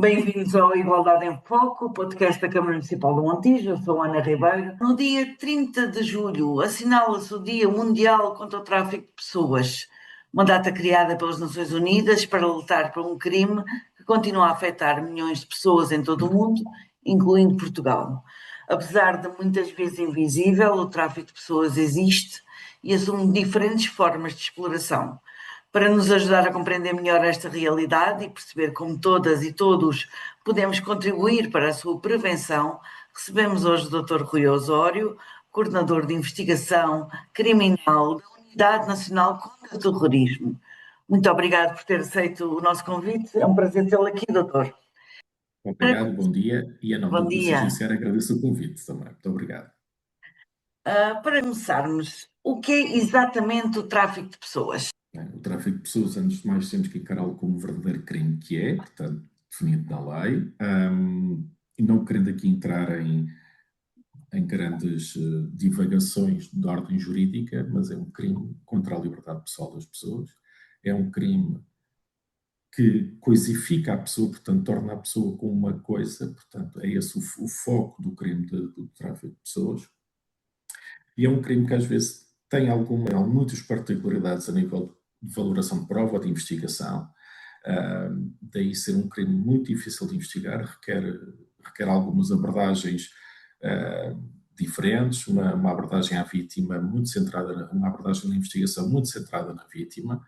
Bem-vindos ao Igualdade em Foco, o podcast da Câmara Municipal do Montijo. Eu sou Ana Ribeiro. No dia 30 de julho assinala-se o Dia Mundial contra o Tráfico de Pessoas, uma data criada pelas Nações Unidas para lutar por um crime que continua a afetar milhões de pessoas em todo o mundo, incluindo Portugal. Apesar de muitas vezes invisível, o tráfico de pessoas existe e assume diferentes formas de exploração. Para nos ajudar a compreender melhor esta realidade e perceber como todas e todos podemos contribuir para a sua prevenção, recebemos hoje o Dr. Rui Osório, coordenador de investigação criminal da Unidade Nacional contra o Terrorismo. Muito obrigado por ter aceito o nosso convite. É um prazer tê-lo aqui, doutor. Obrigado, bom dia. E a nome da Bom Polícia dia. Judiciária agradeço o convite também. Muito obrigado. Para começarmos, o que é exatamente o tráfico de pessoas? O tráfico de pessoas, antes de mais, temos que encará-lo como um verdadeiro crime que é, portanto, definido na lei, e não querendo aqui entrar em grandes divagações de ordem jurídica, mas é um crime contra a liberdade pessoal das pessoas, é um crime que coisifica a pessoa, portanto, torna a pessoa como uma coisa, portanto, é esse o foco do crime do tráfico de pessoas. E é um crime que às vezes tem muitas particularidades a nível de valoração de prova ou de investigação. Daí ser um crime muito difícil de investigar, requer algumas abordagens diferentes, uma abordagem à vítima muito centrada, uma abordagem na investigação muito centrada na vítima,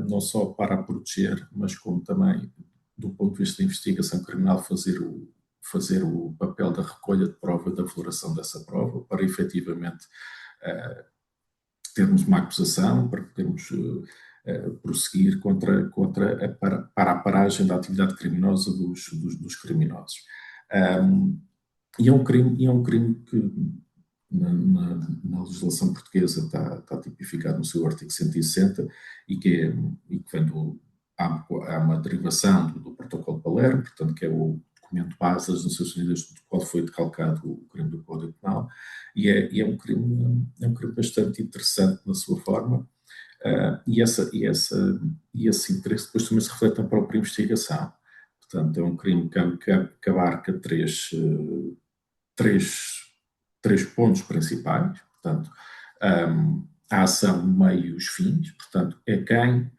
não só para a proteger, mas como também, do ponto de vista da investigação criminal, fazer o papel da recolha de prova e da valoração dessa prova, para efetivamente termos uma acusação, para podermos prosseguir para a paragem da atividade criminosa dos criminosos. E é um crime que na legislação portuguesa está tipificado no seu artigo 160 e que vem há uma derivação do Protocolo de Palermo, portanto, que é o documento base das Nações Unidas do qual foi decalcado o crime do Código Penal, e é um crime bastante interessante na sua forma, e esse interesse depois também se reflete na própria investigação. Portanto, é um crime que abarca três pontos principais, portanto, a ação, o meio e os fins, portanto, é quem,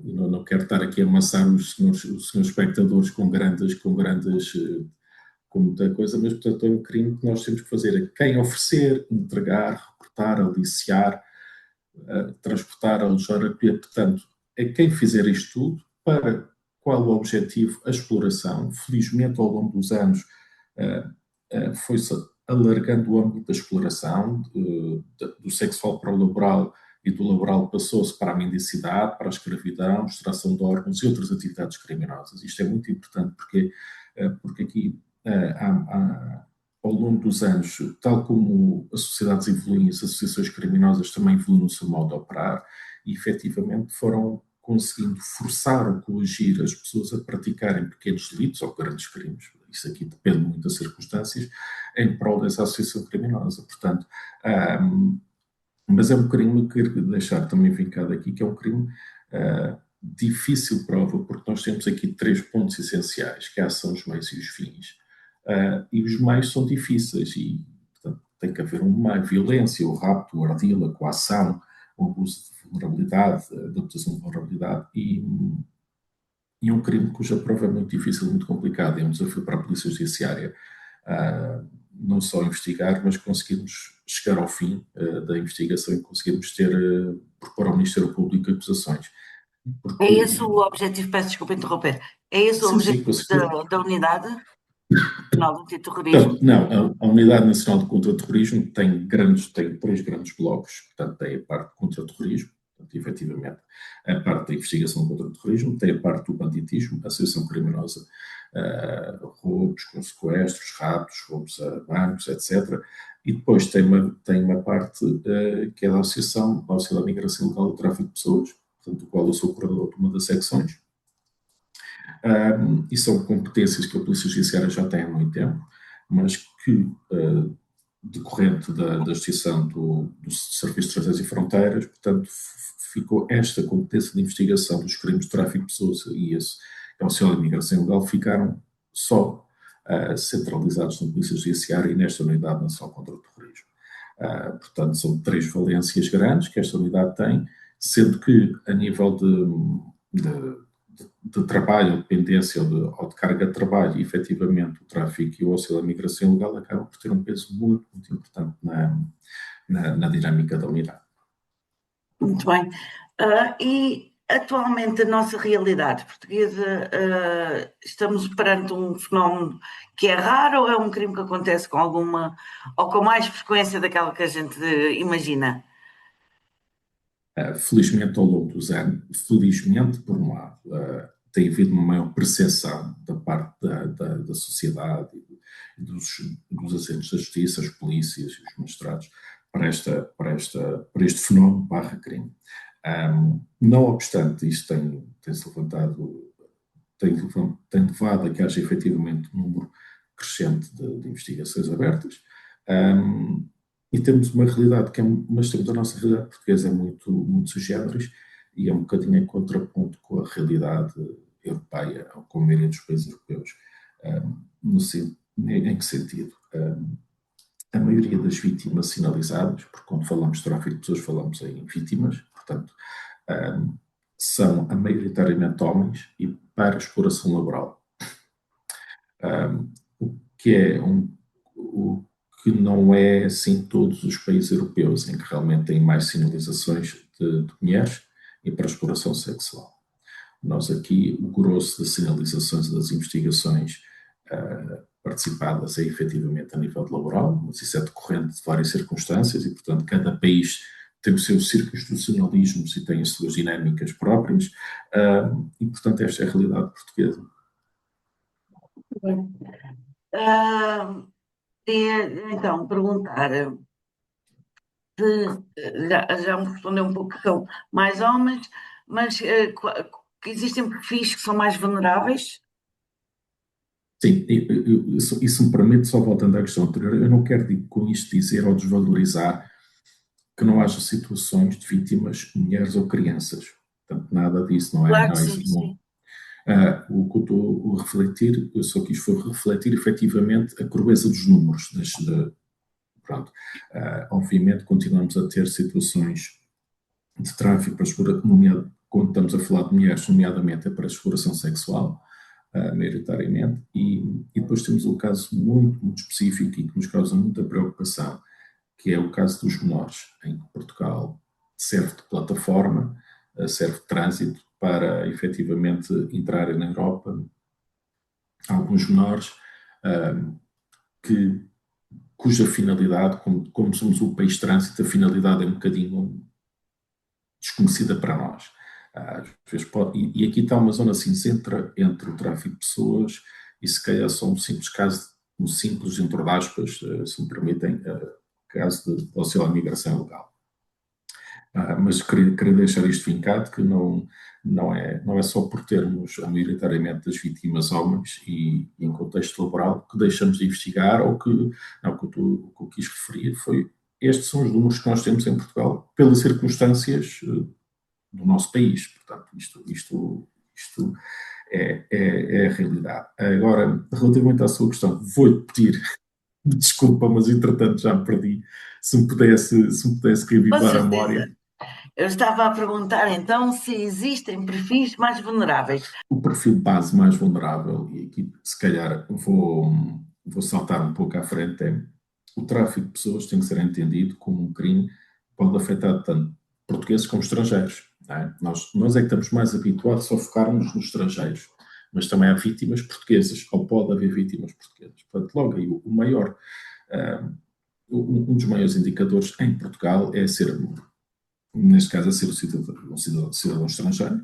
não quero estar aqui a amassar os senhores espectadores com muita coisa, mas, portanto, é um crime que nós temos que fazer a quem oferecer, entregar, reportar, aliciar, transportar, alojar, acolher, portanto, é quem fizer isto tudo, para qual o objetivo, a exploração. Felizmente, ao longo dos anos, foi-se alargando o âmbito da exploração, do sexual para o laboral, e do laboral passou-se para a mendicidade, para a escravidão, extração de órgãos e outras atividades criminosas. Isto é muito importante porque aqui, ao longo dos anos, tal como as sociedades evoluem, as associações criminosas também evoluem no seu modo de operar e, efetivamente, foram conseguindo forçar ou coagir as pessoas a praticarem pequenos delitos ou grandes crimes. Isso aqui depende muito das circunstâncias, em prol dessa associação criminosa. Portanto, mas é um crime que quero deixar também vincado aqui, que é um crime difícil de prova, porque nós temos aqui três pontos essenciais, que são os meios e os fins. E os meios são difíceis e, portanto, tem que haver uma violência, o rapto, o ardil, a coação, o abuso de vulnerabilidade, a adaptação de vulnerabilidade e é um crime cuja prova é muito difícil, muito complicada. É um desafio para a Polícia Judiciária não só investigar, mas conseguirmos chegar ao fim da investigação e conseguirmos propor ao Ministério Público acusações. É esse o objetivo, peço desculpa interromper, é esse o objetivo da Unidade Nacional do Antiterrorismo? Não, a Unidade Nacional contra o Terrorismo tem três grandes blocos, portanto tem a parte contra o terrorismo, portanto, efetivamente, a parte da investigação contra o terrorismo, tem a parte do banditismo, associação criminosa, roubos com sequestros, raptos, roubos a bancos, etc. E depois tem uma parte que é da Associação da Migração Ilegal e Tráfico de Pessoas, portanto, do qual eu sou coordenador de uma das secções. E são competências que a Polícia Judiciária já tem há muito tempo, mas que, decorrente da extinção do Serviço de Estrangeiros e Fronteiras, portanto, ficou esta competência de investigação dos crimes de tráfico de pessoas e Auxílio à Imigração Ilegal ficaram só centralizados na Polícia Judiciária e nesta Unidade Nacional contra o Terrorismo. Portanto, são 3 valências grandes que esta unidade tem, sendo que a nível de trabalho, dependência ou de carga de trabalho, efetivamente o tráfico e o auxílio à migração ilegal acabam por ter um peso muito, muito importante na dinâmica da unidade. Muito bem. E atualmente a nossa realidade portuguesa, estamos perante um fenómeno que é raro ou é um crime que acontece com alguma, ou com mais frequência daquela que a gente imagina? Felizmente, ao longo dos anos, felizmente, por um lado, tem havido uma maior percepção da parte da sociedade e dos agentes da justiça, as polícias e os magistrados para este fenómeno barra crime. Não obstante, isto tem-se levantado, tem levado a que haja efetivamente um número crescente de investigações abertas. E temos uma realidade mas temos a nossa realidade portuguesa é muito, muito sui generis e é um bocadinho em contraponto com a realidade europeia, ou com a maioria dos países europeus. Em que sentido? A maioria das vítimas sinalizadas, porque quando falamos de tráfico de pessoas falamos em vítimas, portanto, são maioritariamente homens e para exploração laboral. O que não é assim todos os países europeus, em que realmente têm mais sinalizações de mulheres e para exploração sexual. Nós aqui, o grosso das sinalizações e das investigações participadas é efetivamente a nível laboral, mas isso é decorrente de várias circunstâncias e, portanto, cada país tem os seus circunstancialismos e tem as suas dinâmicas próprias e, portanto, esta é a realidade portuguesa. Muito bem. Então, perguntar já me respondeu um pouco que são mais homens, mas que existem perfis que são mais vulneráveis? Sim, isso me permite, só voltando à questão anterior, eu não quero com isto dizer ou desvalorizar que não haja situações de vítimas, mulheres ou crianças. Portanto, nada disso, não é? Claro Não que é sim, isso, sim. o que eu estou a refletir, eu só quis foi refletir efetivamente a crueza dos números. Pronto. Obviamente continuamos a ter situações de tráfico para exploração, quando estamos a falar de mulheres, nomeadamente é para exploração sexual, maioritariamente, e depois temos um caso muito, muito específico e que nos causa muita preocupação, que é o caso dos menores, em que Portugal serve de plataforma, serve de trânsito para efetivamente entrarem na Europa alguns menores cuja finalidade, como somos um país de trânsito, a finalidade é um bocadinho desconhecida para nós. E aqui está uma zona cinzenta entre o tráfico de pessoas e se calhar só um simples caso, um simples, entre aspas, se me permitem, caso de auxílio à migração ilegal. Mas queria deixar isto vincado, que não é só por termos maioritariamente as vítimas homens e em contexto laboral que deixamos de investigar ou que, não, o que eu quis referir foi, estes são os números que nós temos em Portugal pelas circunstâncias do nosso país, portanto isto é a realidade. Agora, relativamente à sua questão, vou-lhe pedir desculpa, mas entretanto já me perdi, se me pudesse Com reavivar a certeza. memória. Eu estava a perguntar então se existem perfis mais vulneráveis. O perfil base mais vulnerável, e aqui se calhar vou saltar um pouco à frente, é o tráfico de pessoas tem que ser entendido como um crime que pode afetar tanto portugueses como estrangeiros. Não é? Nós é que estamos mais habituados a focarmos nos estrangeiros, mas também há vítimas portuguesas, ou pode haver vítimas portuguesas. Portanto, logo aí, um dos maiores indicadores em Portugal é ser, neste caso, a ser um cidadão estrangeiro.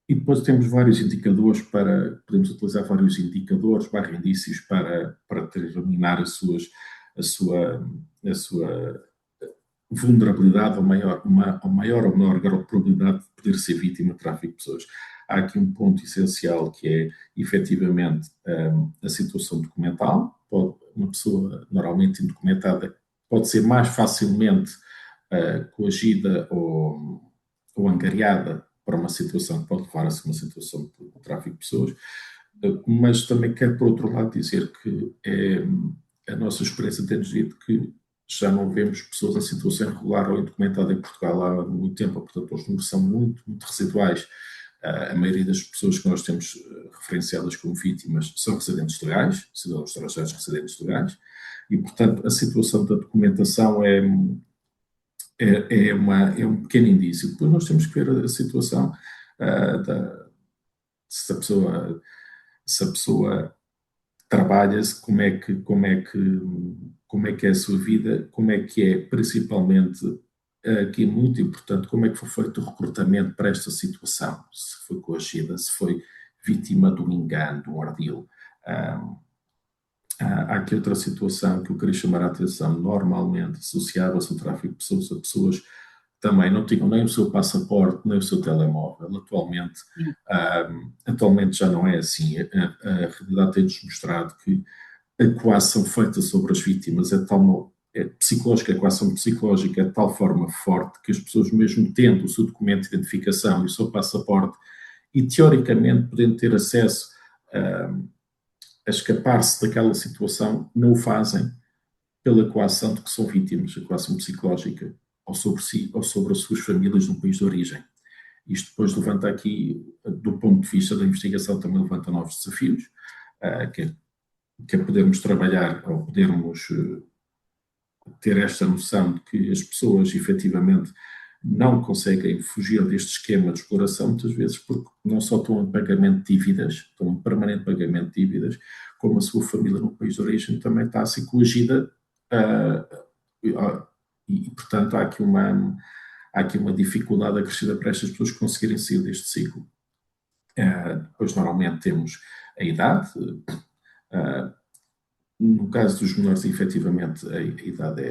E depois temos vários indicadores podemos utilizar vários indicadores, indícios para determinar a sua vulnerabilidade ou maior ou menor grau de probabilidade de poder ser vítima de tráfico de pessoas. Há aqui um ponto essencial que é, efetivamente, a situação documental. Uma pessoa normalmente indocumentada pode ser mais facilmente coagida ou angariada para uma situação que pode levar a ser uma situação de tráfico de pessoas, mas também quero, por outro lado, dizer que a nossa experiência tem-nos dito que já não vemos pessoas em situação irregular ou indocumentada em Portugal há muito tempo, portanto os números são muito, muito residuais. A maioria das pessoas que nós temos referenciadas como vítimas são residentes legais, cidadãos estrangeiros residentes legais, e portanto a situação da documentação é um pequeno indício. Depois nós temos que ver a situação se a pessoa trabalha-se, como é que é a sua vida, como é que é, principalmente, aqui é muito importante, como é que foi feito o recrutamento para esta situação, se foi coagida, se foi vítima de um engano, de um ardil. Há aqui outra situação que eu queria chamar a atenção, normalmente associava-se ao tráfico de pessoas a pessoas que também não tinham nem o seu passaporte, nem o seu telemóvel. Atualmente já não é assim. A realidade tem-nos mostrado que a coação feita sobre as vítimas psicológica, a coação psicológica é de tal forma forte que as pessoas, mesmo tendo o seu documento de identificação e o seu passaporte, e teoricamente podendo ter acesso a escapar-se daquela situação, não o fazem pela coação de que são vítimas, a coação psicológica, ou sobre si, ou sobre as suas famílias no país de origem. Isto depois levanta aqui, do ponto de vista da investigação, também levanta novos desafios, que é podermos trabalhar, ou podermos ter esta noção de que as pessoas, efetivamente, não conseguem fugir deste esquema de exploração, muitas vezes porque não só estão em pagamento de dívidas, estão em permanente pagamento de dívidas, como a sua família no país de origem também está a ser coagida, e portanto há aqui uma dificuldade acrescida para estas pessoas conseguirem sair deste ciclo. Depois normalmente temos a idade, no caso dos menores, efetivamente, a idade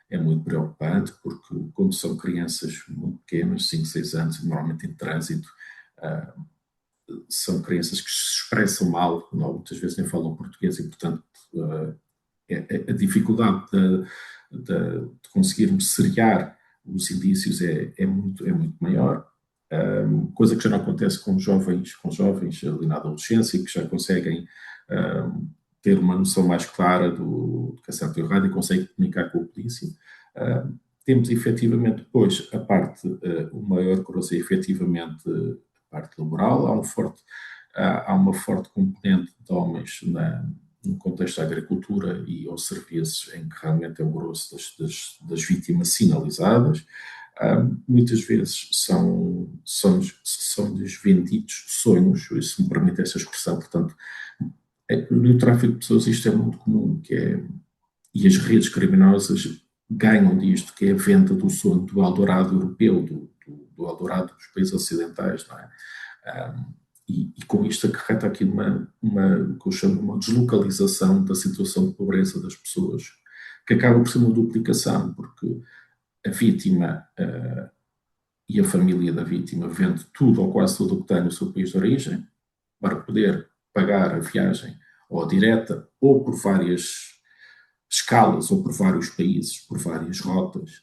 é muito preocupante, porque quando são crianças muito pequenas, 5, 6 anos, normalmente em trânsito, são crianças que se expressam mal, muitas vezes nem falam português, e portanto a dificuldade de conseguirmos seriar os indícios é muito maior. Coisa que já não acontece com jovens ali na adolescência, que já conseguem ter uma noção mais clara do que é certo e errado e conseguem comunicar com a polícia. Temos efetivamente depois o maior grosso é efetivamente a parte laboral. Há uma forte componente de homens no contexto da agricultura e aos serviços, em que realmente é o grosso das vítimas sinalizadas. Muitas vezes são-lhes vendidos sonhos, se me permite essa expressão. Portanto, no tráfico de pessoas isto é muito comum, e as redes criminosas ganham disto, que é a venda do sonho do Eldorado europeu, do Eldorado dos países ocidentais, não é? E com isto acarreta aqui que eu chamo uma deslocalização da situação de pobreza das pessoas, que acaba por ser uma duplicação, porque a vítima e a família da vítima vende tudo ou quase tudo o que tem no seu país de origem para poder pagar a viagem ou direta ou por várias escalas ou por vários países, por várias rotas,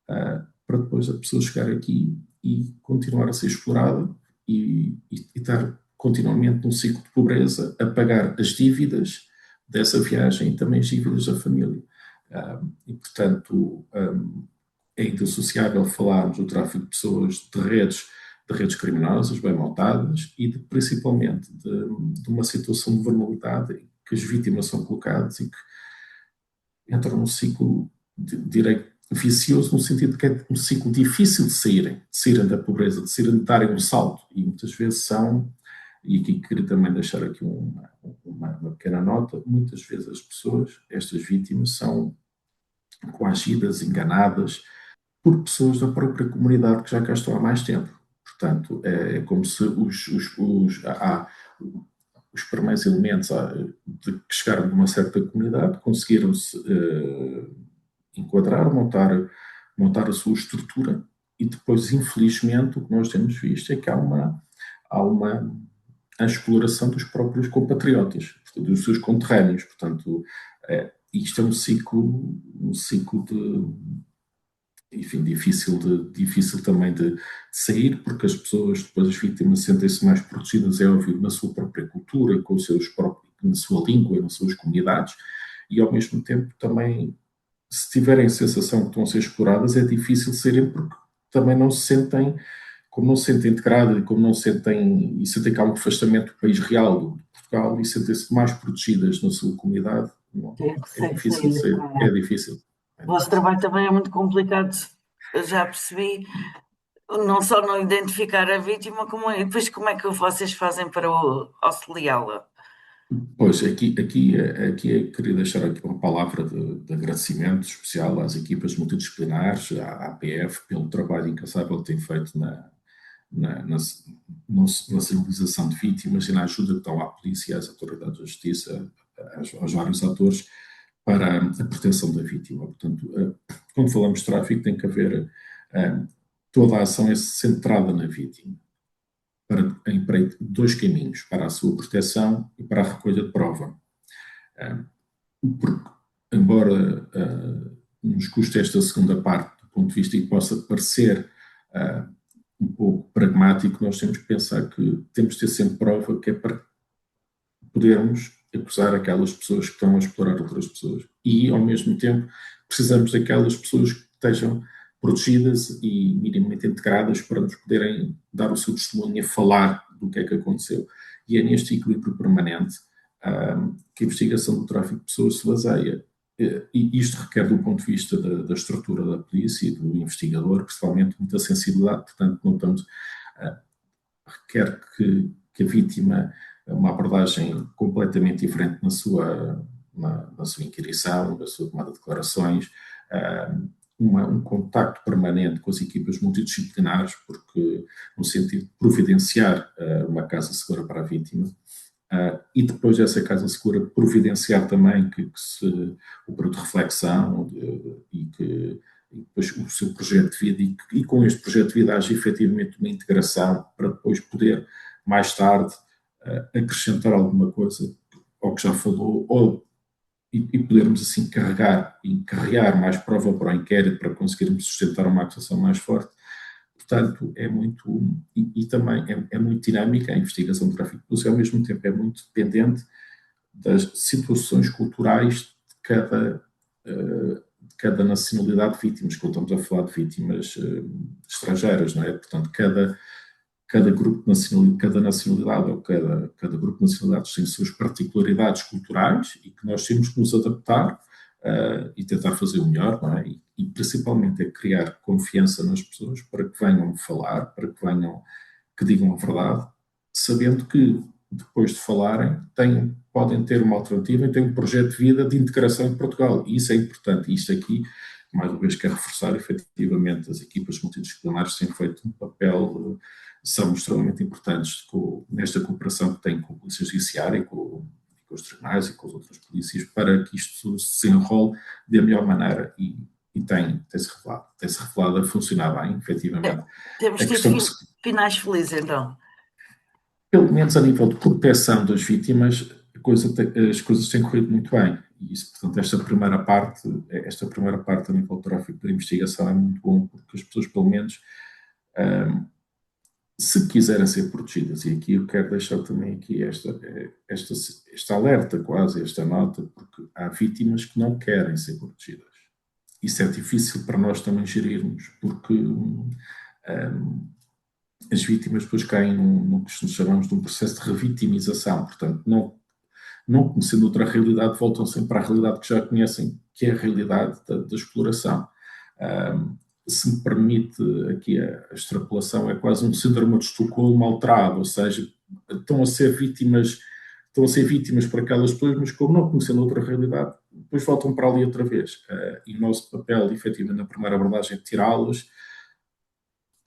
para depois a pessoa chegar aqui e continuar a ser explorada e estar continuamente num ciclo de pobreza a pagar as dívidas dessa viagem e também as dívidas da família. E, portanto, é indissociável falarmos do tráfico de pessoas, de redes criminosas bem montadas e principalmente de uma situação de vulnerabilidade em que as vítimas são colocadas e que entram num ciclo, direi, vicioso, no sentido de que é um ciclo difícil de saírem da pobreza, de darem um salto, e muitas vezes e aqui queria também deixar aqui uma pequena nota, muitas vezes as pessoas, estas vítimas, são coagidas, enganadas por pessoas da própria comunidade que já cá estão há mais tempo. Portanto, é como se os primeiros elementos que chegaram de uma certa comunidade conseguiram-se enquadrar, montar a sua estrutura, e depois, infelizmente, o que nós temos visto é que há uma exploração dos próprios compatriotas, dos seus conterrâneos. Portanto, isto é um ciclo enfim, difícil também de sair, porque as pessoas, depois as vítimas, sentem-se mais protegidas, é óbvio, na sua própria cultura, com os seus próprios, na sua língua, nas suas comunidades, e ao mesmo tempo também, se tiverem a sensação que estão a ser exploradas, é difícil serem, porque também não se sentem, como não se sentem integradas, e como não sentem, e sentem que há um afastamento do país real, de Portugal, e sentem-se mais protegidas na sua comunidade, Tem é que difícil sair ser, é para. difícil. É O vosso difícil. trabalho também é muito complicado, eu já percebi, não só não identificar a vítima, como depois como é que vocês fazem para auxiliá-la? Pois, aqui eu queria deixar aqui uma palavra de agradecimento especial às equipas multidisciplinares, à APF, pelo trabalho incansável que tem feito na sensibilização de vítimas e na ajuda que dão à polícia, às autoridades da justiça, aos vários atores, para a proteção da vítima. Portanto, quando falamos de tráfico, tem que haver toda a ação é centrada na vítima, para dois caminhos, para a sua proteção e para a recolha de prova. Porque, embora nos custe esta segunda parte, do ponto de vista que possa parecer um pouco pragmático, nós temos que pensar que temos de ter sempre prova, que é para podermos acusar aquelas pessoas que estão a explorar outras pessoas. E, ao mesmo tempo, precisamos daquelas pessoas que estejam protegidas e minimamente integradas para nos poderem dar o seu testemunho e falar do que é que aconteceu. E é neste equilíbrio permanente que a investigação do tráfico de pessoas se baseia. E isto requer, do ponto de vista da estrutura da polícia e do investigador, principalmente muita sensibilidade, portanto, não estamos, requer que a vítima, uma abordagem completamente diferente na sua inquirição, na sua tomada de declarações, um contacto permanente com as equipas multidisciplinares, porque no sentido de providenciar uma casa segura para a vítima, e depois dessa casa segura providenciar também o período de reflexão e que e depois o seu projeto de vida e com este projeto de vida haja efetivamente uma integração para depois poder, mais tarde, acrescentar alguma coisa ao que já falou e podermos assim carregar mais prova para o inquérito para conseguirmos sustentar uma acusação mais forte. Portanto, é muito, e também é muito dinâmica a investigação do tráfico de pessoas e ao mesmo tempo é muito dependente das situações culturais de cada nacionalidade de vítimas, quando estamos a falar de vítimas estrangeiras, não é? Portanto, cada grupo de nacionalidade, cada nacionalidade ou cada grupo de nacionalidades tem suas particularidades culturais e que nós temos que nos adaptar e tentar fazer o melhor, não é? E principalmente é criar confiança nas pessoas para que venham falar, para que digam a verdade, sabendo que depois de falarem podem ter uma alternativa e têm um projeto de vida de integração em Portugal. E isso é importante. E isto aqui, mais uma vez, quer reforçar, efetivamente, as equipas multidisciplinares têm feito um papel, são extremamente importantes nesta cooperação que têm com a Polícia Judiciária e com os tribunais e com as outras polícias para que isto se enrole da melhor maneira e tem-se revelado a funcionar bem, efetivamente. Temos A tido questão que finais felizes, então. pelo menos a nível de proteção das vítimas, as coisas têm corrido muito bem. E isso, portanto, esta primeira parte a nível de tráfico da investigação é muito bom, porque as pessoas, pelo menos, se quiserem ser protegidas, e aqui eu quero deixar também aqui esta alerta quase, esta nota, porque há vítimas que não querem ser protegidas. Isso é difícil para nós também gerirmos, porque as vítimas depois caem no que nós chamamos de um processo de revitimização, portanto, não conhecendo outra realidade, voltam sempre à realidade que já conhecem, que é a realidade da exploração. Se me permite aqui a extrapolação, é quase um síndrome de Estocolmo alterado, ou seja, estão a ser vítimas por aquelas pessoas, mas como não conhecendo outra realidade, depois voltam para ali outra vez. E o nosso papel, efetivamente, na primeira abordagem é tirá-los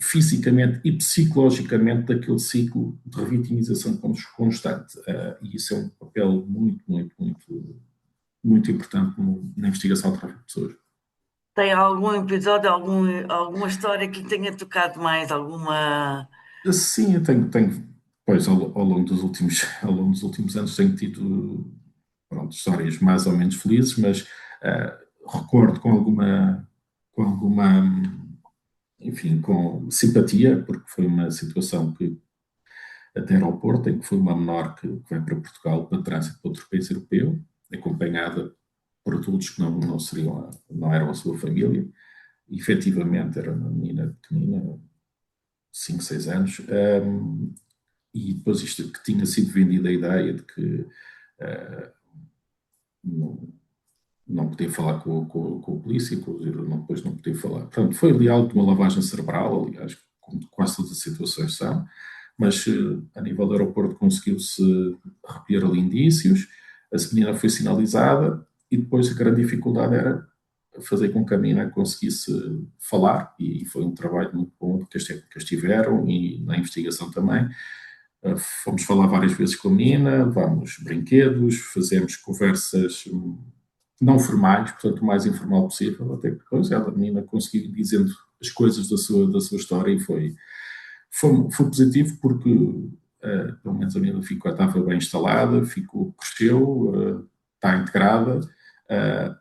fisicamente e psicologicamente daquele ciclo de revitimização constante. E isso é um papel muito, muito, muito, muito importante na investigação do tráfico de pessoas. Tem algum episódio, alguma história que lhe tenha tocado mais? Alguma. Sim, eu tenho pois, ao longo dos últimos anos tenho tido, pronto, histórias mais ou menos felizes, mas recordo com com alguma, enfim, com simpatia, porque foi uma situação que até aeroporto, em que foi uma menor que vai para Portugal para trânsito para outro país europeu, acompanhada por adultos que não seriam, não eram a sua família. E, efetivamente, era uma menina pequenina, 5 6 anos, e depois isto que tinha sido vendida a ideia de que não, não podia falar com a polícia, depois não podia falar. Portanto, foi ali algo de uma lavagem cerebral, aliás, como quase todas as situações são, mas a nível do aeroporto conseguiu-se recolher ali indícios, a menina foi sinalizada e depois a grande dificuldade era fazer com que a menina conseguisse falar e foi um trabalho muito bom que as técnicas tiveram e na investigação também. Fomos falar várias vezes com a menina, vamos brinquedos, fazemos conversas não formais, portanto o mais informal possível, até que depois ela, a menina, conseguiu ir dizendo as coisas da sua história e foi positivo porque pelo menos a menina estava bem instalada, cresceu, está integrada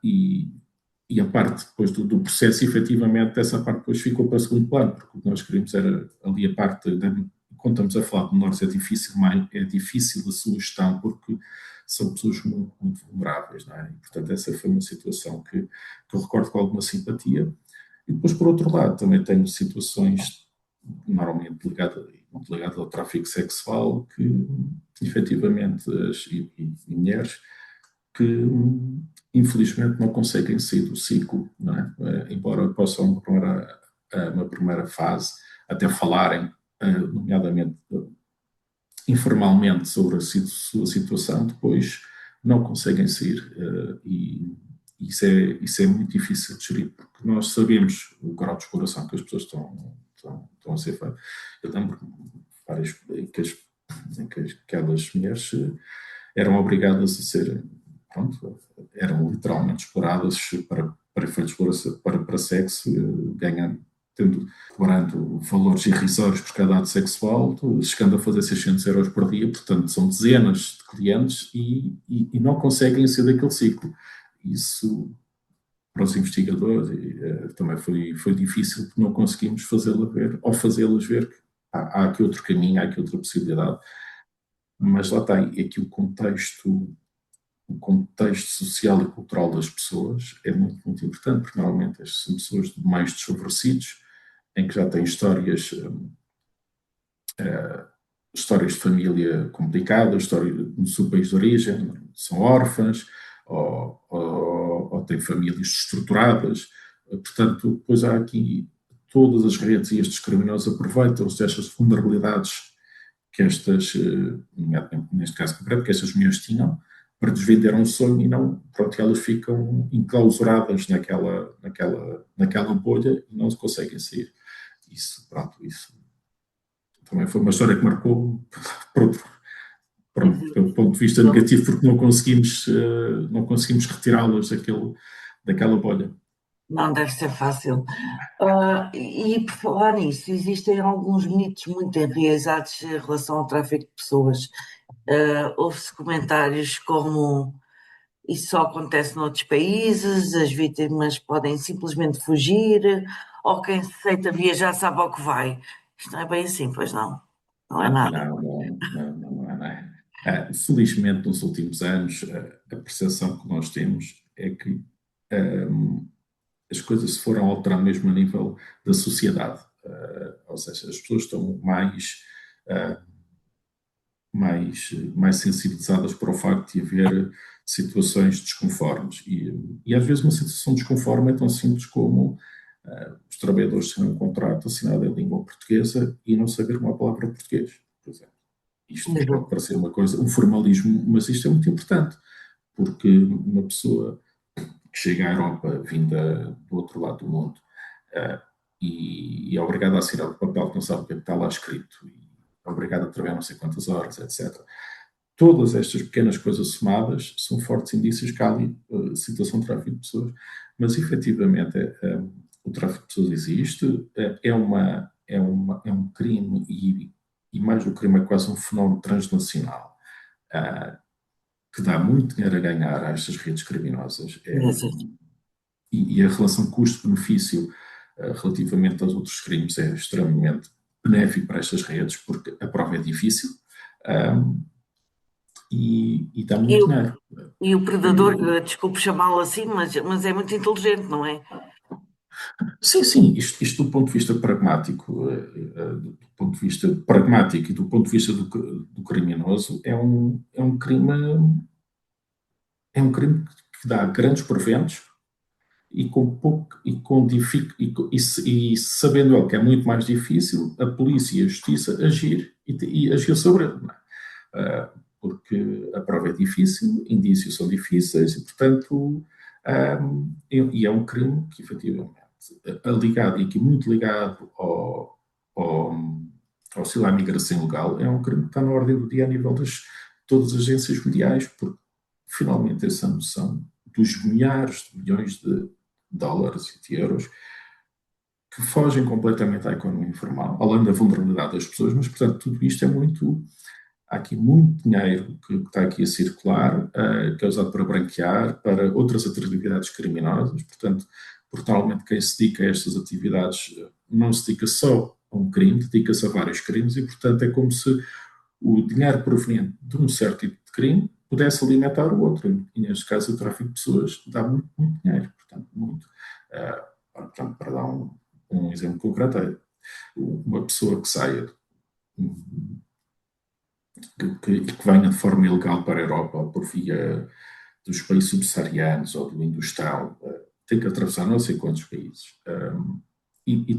e a parte depois do processo, efetivamente, essa parte depois ficou para segundo plano, porque o que nós queríamos era ali a parte, quando estamos a falar de menores é difícil a sua gestão, porque são pessoas muito, muito vulneráveis, não é? E, portanto, essa foi uma situação que eu recordo com alguma simpatia. E depois, por outro lado, também tenho situações normalmente ligadas ao tráfico sexual que, efetivamente, e mulheres que infelizmente não conseguem sair do ciclo, não é? Embora possam, uma primeira fase, até falarem, nomeadamente informalmente, sobre a sua situação, depois não conseguem sair e isso é muito difícil de gerir, porque nós sabemos o grau de exploração que as pessoas estão a ser feitas. Eu lembro várias que aquelas mulheres eram obrigadas a ser, pronto, eram literalmente exploradas para efeitos de exploração, para sexo, ganhando, cobrando valores irrisórios por cada ato sexual, chegando a fazer 600 euros por dia, portanto são dezenas de clientes e não conseguem sair daquele ciclo. Isso, para os investigadores, também foi difícil, porque não conseguimos fazê-la ver, ou fazê-las ver que há aqui outro caminho, há aqui outra possibilidade. Mas lá está, é que o contexto social e cultural das pessoas é muito, muito importante, porque normalmente estas são pessoas de meios desfavorecidos, em que já têm histórias de família complicadas, histórias no seu país de origem, são órfãs, ou têm famílias estruturadas. Portanto, depois há aqui todas as redes e estes criminosos aproveitam-se destas vulnerabilidades que neste caso concreto, que estas mulheres tinham, para desvender um sonho e não, pronto, elas ficam enclausuradas naquela bolha e não se conseguem sair. Isso, pronto, isso também foi uma história que marcou, pronto, pelo ponto de vista negativo, porque não conseguimos retirá-las daquela bolha. Não deve ser fácil. E por falar nisso, existem alguns mitos muito enraizados em relação ao tráfico de pessoas. Houve-se comentários como isso só acontece noutros países, as vítimas podem simplesmente fugir, ou quem aceita viajar sabe ao que vai. Isto não é bem assim, pois não. Não é nada. Não, não é. Felizmente, nos últimos anos, a percepção que nós temos é que as coisas se foram alterando mesmo a nível da sociedade. Ou seja, as pessoas estão mais sensibilizadas para o facto de haver situações desconformes. E às vezes uma situação desconforme é tão simples como os trabalhadores terem um contrato assinado em língua portuguesa e não saber uma palavra português, por exemplo. Isto pode parecer uma coisa, um formalismo, mas isto é muito importante, porque uma pessoa que chega à Europa vinda do outro lado do mundo e é obrigada a assinar o papel que não sabe o que é que está lá escrito e é obrigada a trabalhar não sei quantas horas, etc. Todas estas pequenas coisas somadas são fortes indícios que há ali situação de tráfico de pessoas, mas efetivamente o tráfico de pessoas existe, é um crime e mais do que crime é quase um fenómeno transnacional que dá muito dinheiro a ganhar a estas redes criminosas. e a relação custo-benefício relativamente aos outros crimes é extremamente benéfico para estas redes, porque a prova é difícil e dá E muito o, dinheiro. e o predador, desculpe chamá-lo assim, mas é muito inteligente, não é? Sim, isto do ponto de vista pragmático, do ponto de vista pragmático e do ponto de vista do criminoso, é um crime que dá grandes proventos e com pouco e sabendo ele que é muito mais difícil a polícia e a justiça agir e agir sobre ele, não é? Porque a prova é difícil, indícios são difíceis e, portanto, e é um crime que efetivamente ligado e aqui muito ligado ao auxílio à migração ilegal, é um crime que está na ordem do dia a nível de todas as agências mundiais, porque finalmente essa noção dos milhares de milhões de dólares e de euros que fogem completamente à economia informal, além da vulnerabilidade das pessoas, mas, portanto, tudo isto é muito. Há aqui muito dinheiro que está aqui a circular, que é usado para branquear, para outras atividades criminosas, portanto, porque normalmente quem se dedica a estas atividades não se dedica só a um crime, dedica-se a vários crimes e, portanto, é como se o dinheiro proveniente de um certo tipo de crime pudesse alimentar o outro. E, neste caso, o tráfico de pessoas dá muito, muito dinheiro, portanto, muito. Portanto, para dar um exemplo concreto, é uma pessoa que saia, que venha de forma ilegal para a Europa ou por via dos países subsaarianos ou do Indostral, tem que atravessar não sei quantos países. E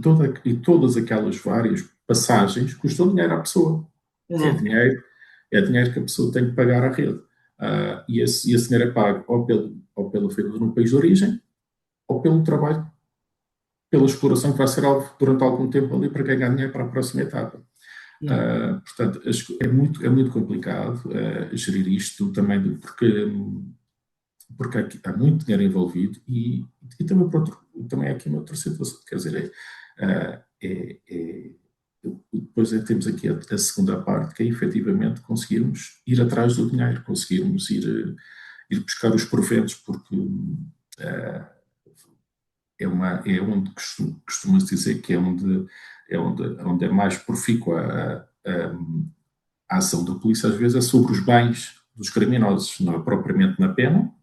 todas aquelas várias passagens custam dinheiro à pessoa. É Não. dinheiro, é dinheiro que a pessoa tem que pagar à rede. E esse dinheiro é pago ou pela feita no país de origem ou pelo trabalho, pela exploração que vai ser alvo durante algum tempo ali para ganhar dinheiro para a próxima etapa. Portanto, é muito complicado gerir isto também, porque há muito dinheiro envolvido e também há aqui uma outra situação, quer dizer, depois temos aqui a segunda parte, que é efetivamente conseguirmos ir atrás do dinheiro, conseguirmos ir buscar os proventos, porque é onde costuma-se dizer que é onde é mais profícua a ação da polícia, às vezes é sobre os bens dos criminosos, não é propriamente na pena,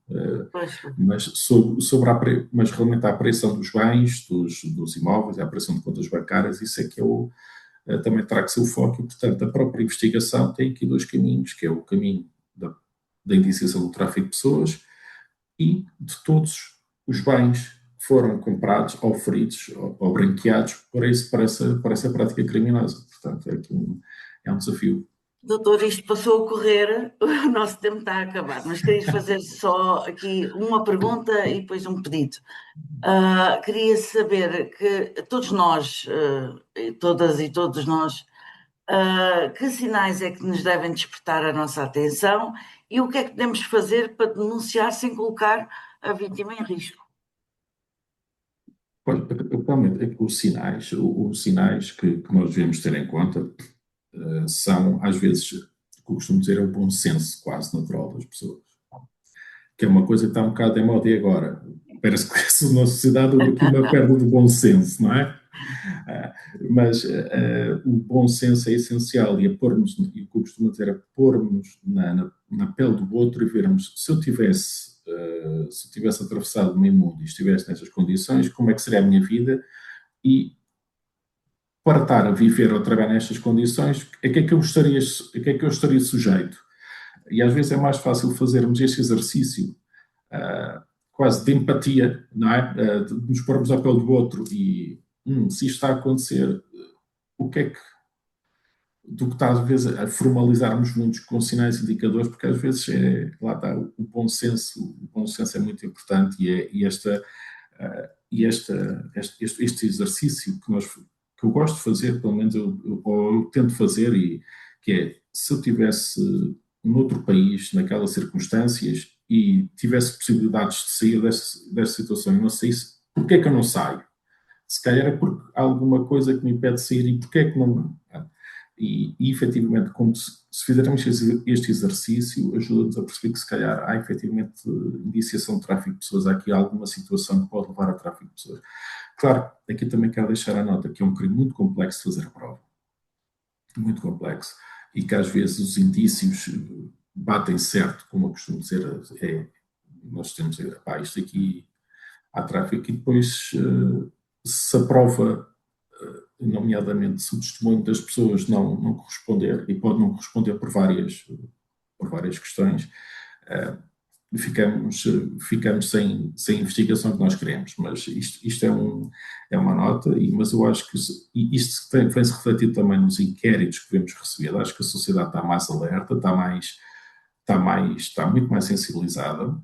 Pois, mas realmente a apreensão dos bens, dos imóveis, a apreensão de contas bancárias, isso é que também terá que ser o foco e, portanto, a própria investigação tem aqui dois caminhos, que é o caminho da indiciação do tráfico de pessoas e de todos os bens que foram comprados, oferidos ou branqueados para essa prática criminosa. Portanto, é um desafio. doutor, isto passou a correr, o nosso tempo está a acabar, mas queria fazer só aqui uma pergunta e depois um pedido. Queria saber que todos nós, todas e todos nós, que sinais é que nos devem despertar a nossa atenção e o que é que podemos fazer para denunciar sem colocar a vítima em risco? Olha, realmente, os sinais que nós devemos ter em conta são, às vezes, o que eu costumo dizer, é o bom senso quase natural das pessoas. Que é uma coisa que está um bocado em moda e agora. Parece que na sociedade houve aqui uma perda do bom senso, não é? Mas o bom senso é essencial e o que eu costumo dizer é pormos na pele do outro e vermos se eu tivesse atravessado o meio mundo e estivesse nessas condições, como é que seria a minha vida e para estar a viver ou trabalhar nestas condições, a que é que eu estaria sujeito? E às vezes é mais fácil fazermos este exercício quase de empatia, não é? De nos pormos à pele do outro e se isto está a acontecer, o que é que do que está às vezes a formalizarmos muitos com sinais indicadores, porque às vezes lá está o bom senso é muito importante este exercício que eu gosto de fazer, pelo menos eu tento fazer, e que é, se eu tivesse noutro país, naquelas circunstâncias, e tivesse possibilidades de sair dessa situação e não saísse, porquê é que eu não saio? Se calhar é porque há alguma coisa que me impede de sair e porquê é que não. E efetivamente, como se fizermos este exercício, ajuda-nos a perceber que se calhar há efetivamente iniciação de tráfico de pessoas, há aqui alguma situação que pode levar a tráfico de pessoas. Claro, aqui também quero deixar a nota que é um crime muito complexo de fazer a prova, muito complexo, e que às vezes os indícios batem certo, como eu costumo dizer, nós temos, isto aqui há tráfico, e depois se a prova, nomeadamente se o testemunho das pessoas não corresponder, e pode não corresponder por várias questões, ficamos sem investigação que nós queremos, mas isto é uma nota, mas eu acho que isto vem-se refletir também nos inquéritos que vemos receber. Acho que a sociedade está mais alerta, está muito mais sensibilizada.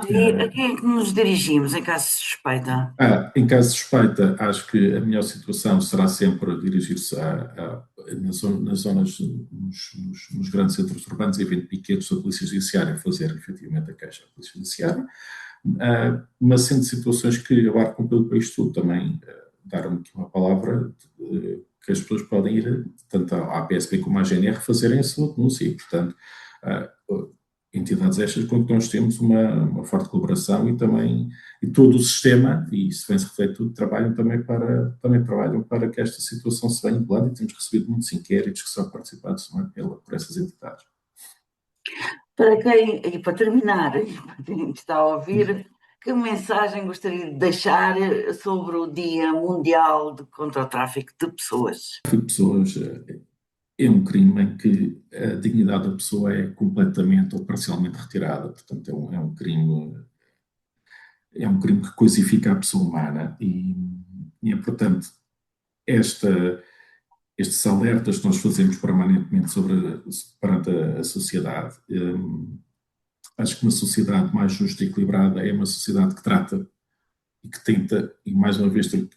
E a quem é que nos dirigimos em caso de suspeita? Em caso de suspeita, acho que a melhor situação será sempre dirigir-se nas zonas, nos grandes centros urbanos, havendo piquetes da Polícia Judiciária, fazer efetivamente a queixa à Polícia Judiciária, mas sendo situações que abarcam pelo país todo, também dar-me aqui uma palavra que as pessoas podem ir, tanto à PSP como à GNR, fazerem a sua denúncia, e, portanto, entidades estas com que nós temos uma forte colaboração e todo o sistema, e isso vem-se refletir, trabalham para que esta situação se venha plana, e temos recebido muitos inquéritos que são participados por essas entidades. Para quem, e para terminar, e para quem está a ouvir, que mensagem gostaria de deixar sobre o Dia Mundial contra o Tráfico de Pessoas? O tráfico de pessoas é um crime em que a dignidade da pessoa é completamente ou parcialmente retirada, portanto é um crime que coisifica a pessoa humana, e é portanto estes alertas que nós fazemos permanentemente perante a sociedade. Acho que uma sociedade mais justa e equilibrada é uma sociedade que trata e que tenta, e mais uma vez tenho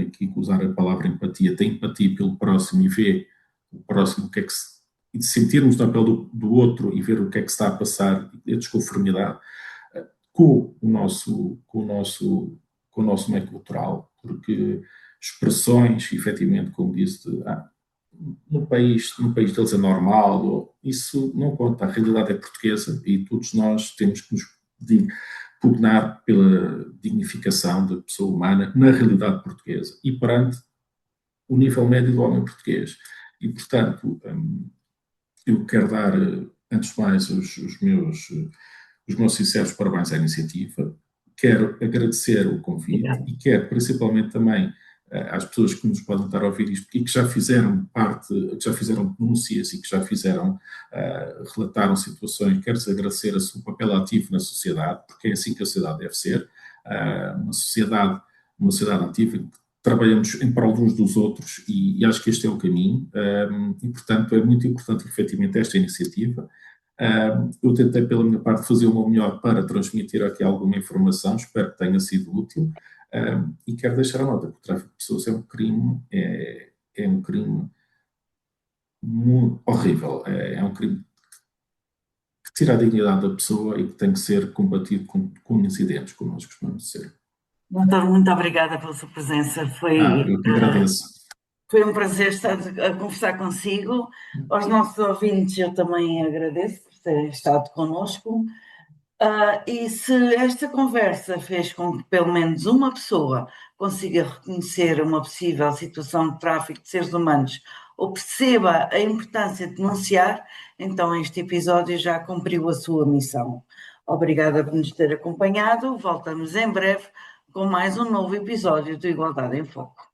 aqui que usar a palavra empatia, tem empatia pelo próximo e vê o próximo e de sentirmos na pele do outro e ver o que é que está a passar, a desconformidade com o nosso meio cultural, porque expressões, efetivamente, como disse, no país deles é normal, isso não conta, a realidade é portuguesa e todos nós temos que nos pugnar pela dignificação da pessoa humana na realidade portuguesa e perante o nível médio do homem português. E, portanto, eu quero dar, antes de mais, os meus sinceros parabéns à iniciativa, quero agradecer o convite e quero principalmente também às pessoas que nos podem estar a ouvir isto e que já fizeram denúncias e que já relataram situações, quero-lhes agradecer o seu papel ativo na sociedade, porque é assim que a sociedade deve ser, uma sociedade ativa, que trabalhamos em prol uns dos outros e acho que este é o caminho, e portanto é muito importante efetivamente esta iniciativa. Eu tentei pela minha parte fazer o meu melhor para transmitir aqui alguma informação, espero que tenha sido útil, e quero deixar a nota que o tráfico de pessoas é um crime muito horrível, é um crime que tira a dignidade da pessoa e que tem que ser combatido com incidentes, como nós costumamos dizer. Doutor, muito obrigada pela sua presença. Eu que agradeço. Foi um prazer estar a conversar consigo. Aos nossos ouvintes eu também agradeço por terem estado connosco. E se esta conversa fez com que pelo menos uma pessoa consiga reconhecer uma possível situação de tráfico de seres humanos ou perceba a importância de denunciar, então este episódio já cumpriu a sua missão. Obrigada por nos ter acompanhado. Voltamos em breve com mais um novo episódio do Igualdade em Foco.